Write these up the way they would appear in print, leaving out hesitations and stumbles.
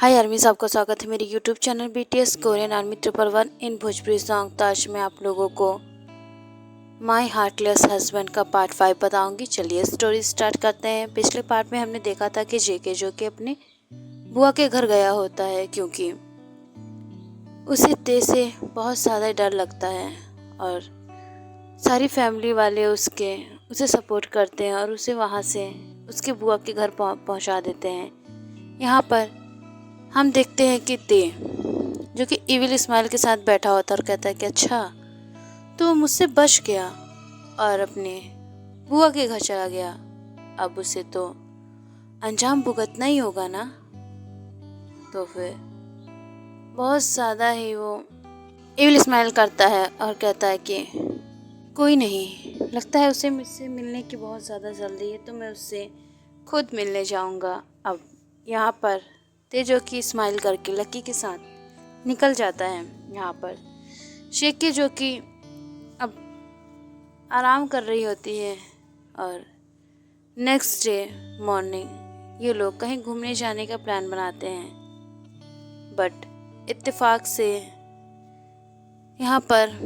हाय army, आपका स्वागत है मेरे YouTube channel BTS Korean army 111 इन भोजपुरी सॉन्ग। तो आज मैं आप लोगों को माई हार्टलेस हस्बैंड का पार्ट 5 बताऊंगी। चलिए स्टोरी स्टार्ट करते हैं। पिछले पार्ट में हमने देखा था कि जेके जो कि अपनी बुआ के घर गया होता है क्योंकि उसे तेज से बहुत ज़्यादा डर लगता है और सारी फैमिली वाले उसे सपोर्ट करते हैं और उसे वहाँ से उसके बुआ के घर पहुँचा देते हैं। यहाँ पर हम देखते हैं कि ते जो कि इविल स्माइल के साथ बैठा होता है और कहता है कि अच्छा तो मुझसे बच गया और अपने बुआ के घर चला गया, अब उसे तो अंजाम भुगतना ही होगा ना। तो फिर बहुत ज़्यादा ही वो इविल स्माइल करता है और कहता है कि कोई नहीं, लगता है उसे मुझसे मिलने की बहुत ज़्यादा जल्दी है तो मैं उससे खुद मिलने जाऊंगा। अब यहाँ पर ते जो कि स्माइल करके लकी के साथ निकल जाता है। यहाँ पर शेके जो कि अब आराम कर रही होती है और नेक्स्ट डे मॉर्निंग ये लोग कहीं घूमने जाने का प्लान बनाते हैं। बट इत्तेफाक से यहाँ पर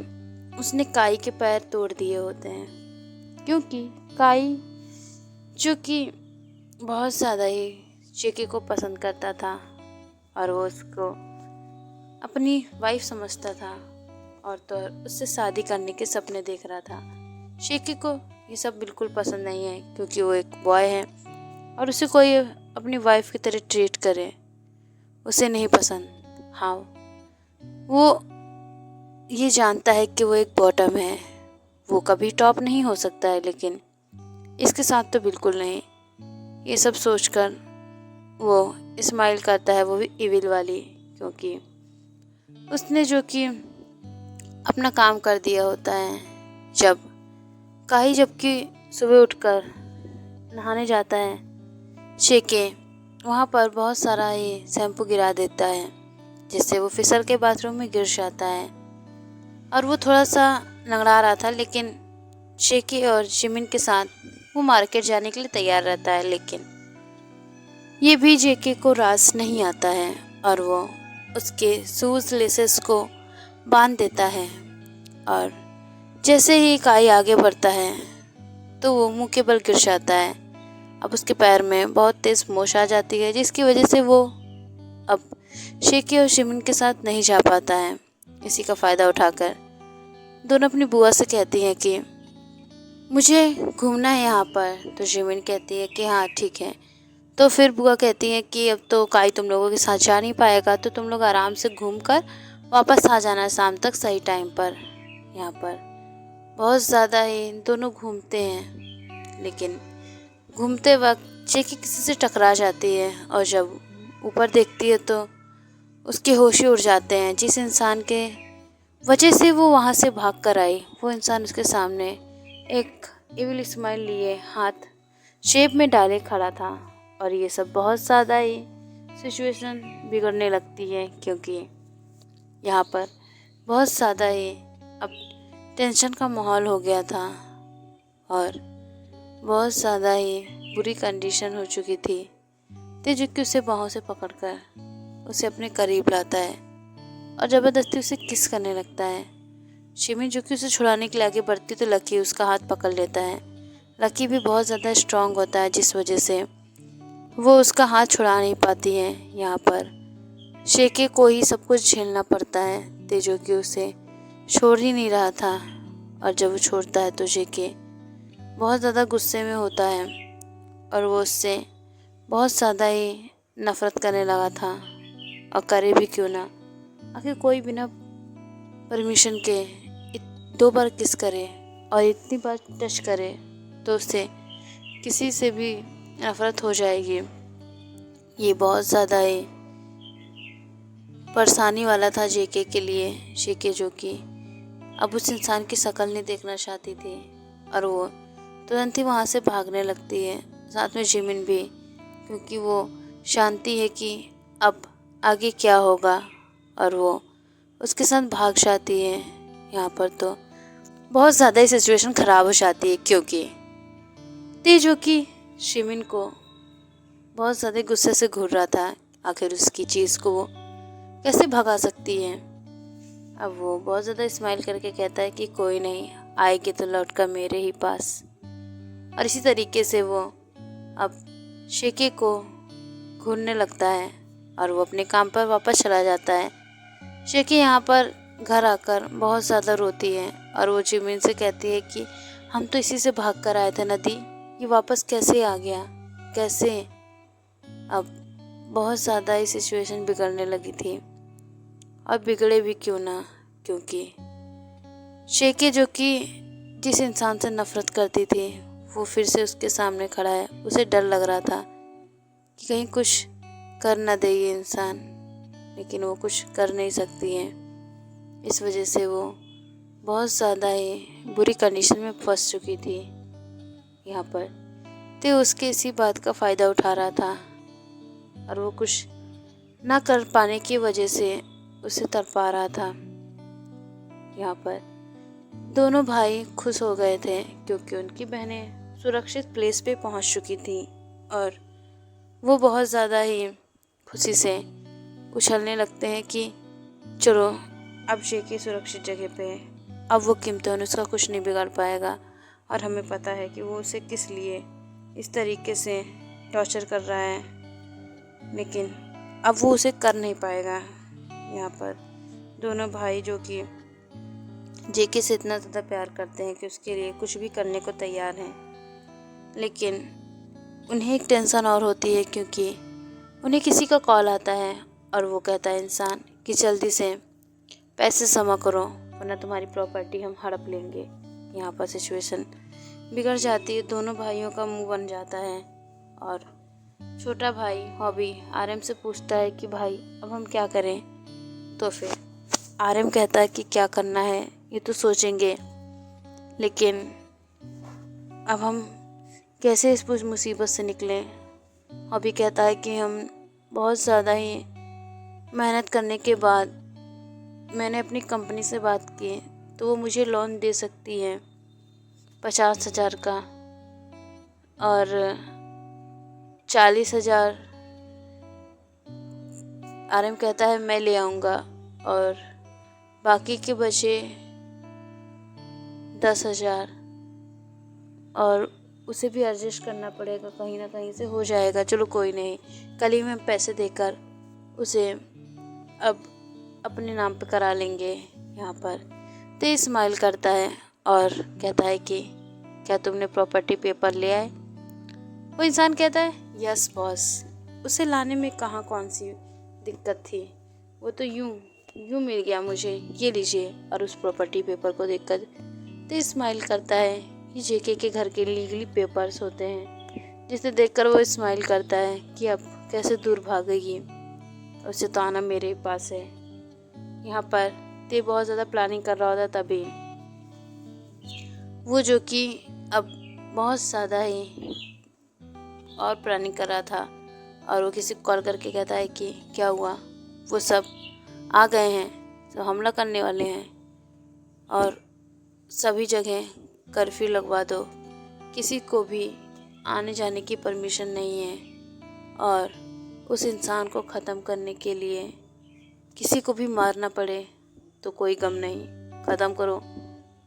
उसने काई के पैर तोड़ दिए होते हैं क्योंकि काई जो कि बहुत ज़्यादा ही जेके को पसंद करता था और वो उसको अपनी वाइफ समझता था और तो उससे शादी करने के सपने देख रहा था। शेके को ये सब बिल्कुल पसंद नहीं है क्योंकि वो एक बॉय है और उसे कोई अपनी वाइफ की तरह ट्रीट करे उसे नहीं पसंद। हाँ, वो ये जानता है कि वो एक बॉटम है, वो कभी टॉप नहीं हो सकता है, लेकिन इसके साथ तो बिल्कुल नहीं। ये सब सोचकर वो स्माइल करता है, वो भी इविल वाली, क्योंकि उसने जो कि अपना काम कर दिया होता है। जबकि सुबह उठकर नहाने जाता है, शेके वहाँ पर बहुत सारा ये शैम्पू गिरा देता है जिससे वो फिसल के बाथरूम में गिर जाता है और वो थोड़ा सा लंगड़ा रहा था, लेकिन शेके और जिमिन के साथ वो मार्केट जाने के लिए तैयार रहता है। लेकिन ये भी जेके को राज नहीं आता है और वो उसके शूज़ लेसेस को बांध देता है और जैसे ही काई आगे बढ़ता है तो वो मुंह के बल गिर जाता है। अब उसके पैर में बहुत तेज़ मोच आ जाती है जिसकी वजह से वो अब शेके और जिमिन के साथ नहीं जा पाता है। इसी का फ़ायदा उठाकर दोनों अपनी बुआ से कहती हैं कि मुझे घूमना है यहाँ पर। तो जिमिन कहती है कि हाँ ठीक है। तो फिर बुआ कहती है कि अब तो काई तुम लोगों के साथ जा नहीं पाएगा तो तुम लोग आराम से घूमकर वापस आ जाना शाम तक सही टाइम पर। यहाँ पर बहुत ज़्यादा ही दोनों घूमते हैं, लेकिन घूमते वक्त जेके किसी से टकरा जाती है और जब ऊपर देखती है तो उसके होश ही उड़ जाते हैं। जिस इंसान के वजह से वो वहाँ से भाग कर आई, वो इंसान उसके सामने एक इविल स्माइल लिए हाथ शेप में डाले खड़ा था और ये सब बहुत ज़्यादा ही सिचुएशन बिगड़ने लगती है क्योंकि यहाँ पर बहुत ज़्यादा ही अब टेंशन का माहौल हो गया था और बहुत ज़्यादा ही बुरी कंडीशन हो चुकी थी। तेजुकी उसे बाहों से पकड़कर उसे अपने करीब लाता है और ज़बरदस्ती उसे किस करने लगता है। शिमी जो कि उसे छुड़ाने के लिए आगे बढ़ती तो लकी उसका हाथ पकड़ लेता है। लकी भी बहुत ज़्यादा स्ट्रांग होता है जिस वजह से वो उसका हाथ छुड़ा नहीं पाती है। यहाँ पर शेके को ही सब कुछ झेलना पड़ता है। तेजो कि उसे छोड़ ही नहीं रहा था और जब वो छोड़ता है तो शेके बहुत ज़्यादा गुस्से में होता है और वो उससे बहुत ज़्यादा ही नफ़रत करने लगा था। और करे भी क्यों ना, आखिर कोई बिना परमिशन के 2 बार किस करे और इतनी बार टच करे तो उससे किसी से भी नफ़रत हो जाएगी। ये बहुत ज़्यादा ही परेशानी वाला था जेके के लिए। शेके जो कि अब उस इंसान की शक्ल नहीं देखना चाहती थी और वो तुरंत ही वहाँ से भागने लगती है, साथ में जिमिन भी, क्योंकि वो जानती है कि अब आगे क्या होगा और वो उसके साथ भाग जाती है। यहाँ पर तो बहुत ज़्यादा ही सिचुएशन ख़राब हो जाती है क्योंकि ते जो कि जिमिन को बहुत ज़्यादा गुस्से से घूर रहा था आखिर उसकी चीज़ को वो कैसे भगा सकती है। अब वो बहुत ज़्यादा स्माइल करके कहता है कि कोई नहीं, आएगी तो लौट कर मेरे ही पास। और इसी तरीके से वो अब शेके को घूरने लगता है और वो अपने काम पर वापस चला जाता है। शेकी यहाँ पर घर आकर बहुत ज़्यादा रोती है और वो जिमिन से कहती है कि हम तो इसी से भाग कर आए थे नदी, ये वापस कैसे आ गया, कैसे। अब बहुत ज़्यादा ही सिचुएशन बिगड़ने लगी थी और बिगड़े भी क्यों ना, क्योंकि शेकी जो कि जिस इंसान से नफरत करती थी वो फिर से उसके सामने खड़ा है। उसे डर लग रहा था कि कहीं कुछ कर ना दे ये इंसान, लेकिन वो कुछ कर नहीं सकती है। इस वजह से वो बहुत ज़्यादा ही बुरी कंडीशन में फंस चुकी थी यहाँ पर। तो उसके इसी बात का फ़ायदा उठा रहा था और वो कुछ ना कर पाने की वजह से उसे तड़पा रहा था। यहाँ पर दोनों भाई खुश हो गए थे क्योंकि उनकी बहनें सुरक्षित प्लेस पे पहुँच चुकी थी और वो बहुत ज़्यादा ही खुशी से उछलने लगते हैं कि चलो अब शेकी सुरक्षित जगह पे है, अब वो कीमतन उसका कुछ नहीं बिगाड़ पाएगा। और हमें पता है कि वो उसे किस लिए इस तरीके से टॉर्चर कर रहा है, लेकिन अब वो उसे कर नहीं पाएगा। यहाँ पर दोनों भाई जो कि जेके से इतना ज़्यादा प्यार करते हैं कि उसके लिए कुछ भी करने को तैयार हैं, लेकिन उन्हें एक टेंशन और होती है क्योंकि उन्हें किसी का कॉल आता है और वो कहता है इंसान कि जल्दी से पैसे जमा करो वरना तुम्हारी प्रॉपर्टी हम हड़प लेंगे। यहाँ पर सिचुएशन बिगड़ जाती है, दोनों भाइयों का मुंह बन जाता है और छोटा भाई हॉबी आरएम से पूछता है कि भाई अब हम क्या करें। तो फिर आरएम कहता है कि क्या करना है ये तो सोचेंगे, लेकिन अब हम कैसे इस मुसीबत से निकलें। हॉबी कहता है कि हम बहुत ज़्यादा ही मेहनत करने के बाद मैंने अपनी कंपनी से बात की तो वो मुझे लोन दे सकती है 50,000 का और 40,000 आरएम कहता है मैं ले आऊँगा और बाकी के बचे 10,000 और उसे भी एडजस्ट करना पड़ेगा, कहीं ना कहीं से हो जाएगा। चलो कोई नहीं, कल ही मैं पैसे देकर उसे अब अपने नाम पे करा लेंगे। यहाँ पर तो स्माइल करता है और कहता है कि क्या तुमने प्रॉपर्टी पेपर ले आए। वो इंसान कहता है यस बॉस, उसे लाने में कहाँ कौन सी दिक्कत थी, वो तो यूं मिल गया मुझे, ये लीजिए। और उस प्रॉपर्टी पेपर को देखकर तो स्माइल करता है। ये जेके के घर के लीगली पेपर्स होते हैं, जिसे देखकर वो स्माइल करता है कि अब कैसे दूर भागेगी, उसे तो आना मेरे पास है। यहाँ पर ते बहुत ज़्यादा प्लानिंग कर रहा होता, तभी वो जो कि अब बहुत ज़्यादा ही और प्लानिंग कर रहा था और वो किसी को कॉल करके कहता है कि क्या हुआ, वो सब आ गए हैं, सब हमला करने वाले हैं और सभी जगह कर्फ्यू लगवा दो, किसी को भी आने जाने की परमिशन नहीं है और उस इंसान को ख़त्म करने के लिए किसी को भी मारना पड़े तो कोई गम नहीं, ख़त्म करो,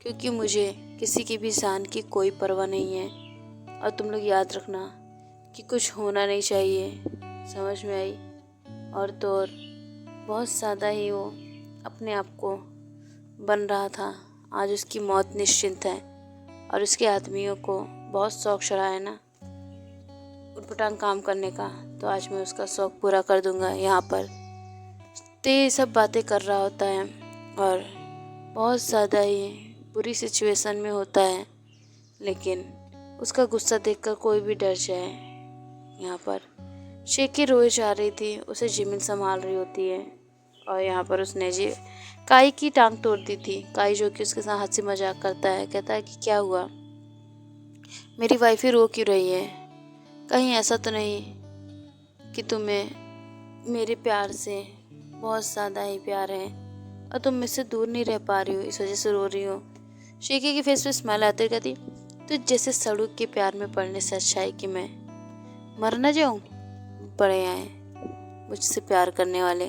क्योंकि मुझे किसी की भी जान की कोई परवाह नहीं है। और तुम लोग याद रखना कि कुछ होना नहीं चाहिए, समझ में आई। और तो और बहुत ज़्यादा ही वो अपने आप को बन रहा था, आज उसकी मौत निश्चिंत है और उसके आदमियों को बहुत शौक चढ़ा है ना उटपटांग काम करने का, तो आज मैं उसका शौक पूरा कर दूंगा। यहाँ पर तो ये सब बातें कर रहा होता है और बहुत ज़्यादा ही बुरी सिचुएशन में होता है, लेकिन उसका गुस्सा देखकर कोई भी डर जाए। यहाँ पर शेकी रोए जा रही थी, उसे जिमिन संभाल रही होती है और यहाँ पर उसने जी काई की टांग तोड़ दी थी। काई जो कि उसके साथ हंसी मजाक करता है, कहता है कि क्या हुआ, मेरी वाइफ ही रो क्यों रही है, कहीं ऐसा तो नहीं कि तुम्हें मेरे प्यार से बहुत ज़्यादा ही प्यार है और तुम मुझसे दूर नहीं रह पा रही हो, इस वजह से रो रही हो। शेकी की फेस पे स्माइल आती कहती तो जैसे सड़क के प्यार में पड़ने से अच्छा है कि मैं मर न जाऊँ, बड़े आए, मुझसे प्यार करने वाले।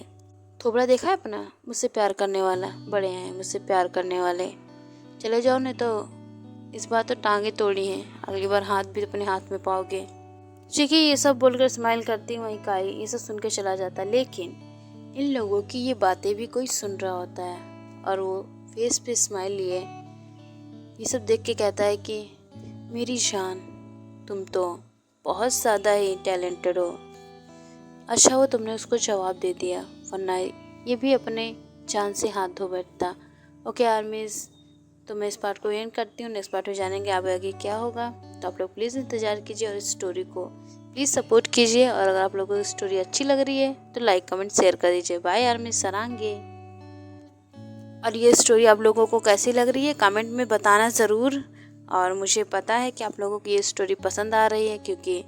थोबड़ा देखा है अपना, मुझसे प्यार करने वाला, बड़े हैं मुझसे प्यार करने वाले। चले जाओ नहीं तो इस बार तो टांगे तोड़ी हैं, अगली बार हाथ भी अपने हाथ में पाओगे। चीकी ये सब बोलकर स्माइल करती वहीं काई ये सब सुन के चला जाता, लेकिन इन लोगों की ये बातें भी कोई सुन रहा होता है और वो फेस पे स्माइल लिए ये सब देख के कहता है कि मेरी जान, तुम तो बहुत ज़्यादा ही टैलेंटेड हो। अच्छा वो तुमने उसको जवाब दे दिया, वरना ये भी अपने जान से हाथ धो बैठता। ओके आर्मीज़, तो मैं इस पार्ट को एंड करती हूँ। नेक्स्ट पार्ट में जानेंगे आगे क्या होगा। तो आप लोग प्लीज़ इंतज़ार कीजिए और इस स्टोरी को प्लीज़ सपोर्ट कीजिए। और अगर आप लोगों को स्टोरी अच्छी लग रही है तो लाइक कमेंट शेयर कर दीजिए। बाय आर्मीज़, सरांगे। और ये स्टोरी आप लोगों को कैसी लग रही है कमेंट में बताना ज़रूर। और मुझे पता है कि आप लोगों को ये स्टोरी पसंद आ रही है, क्योंकि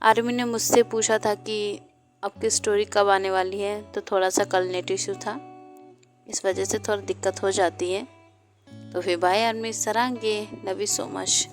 आर्मी ने मुझसे पूछा था कि आपकी स्टोरी कब आने वाली है, तो थोड़ा सा कल नेट इशू था, इस वजह से थोड़ा दिक्कत हो जाती है। तो फिर बाय आर्मी, सरांगे, लव यू सो मच।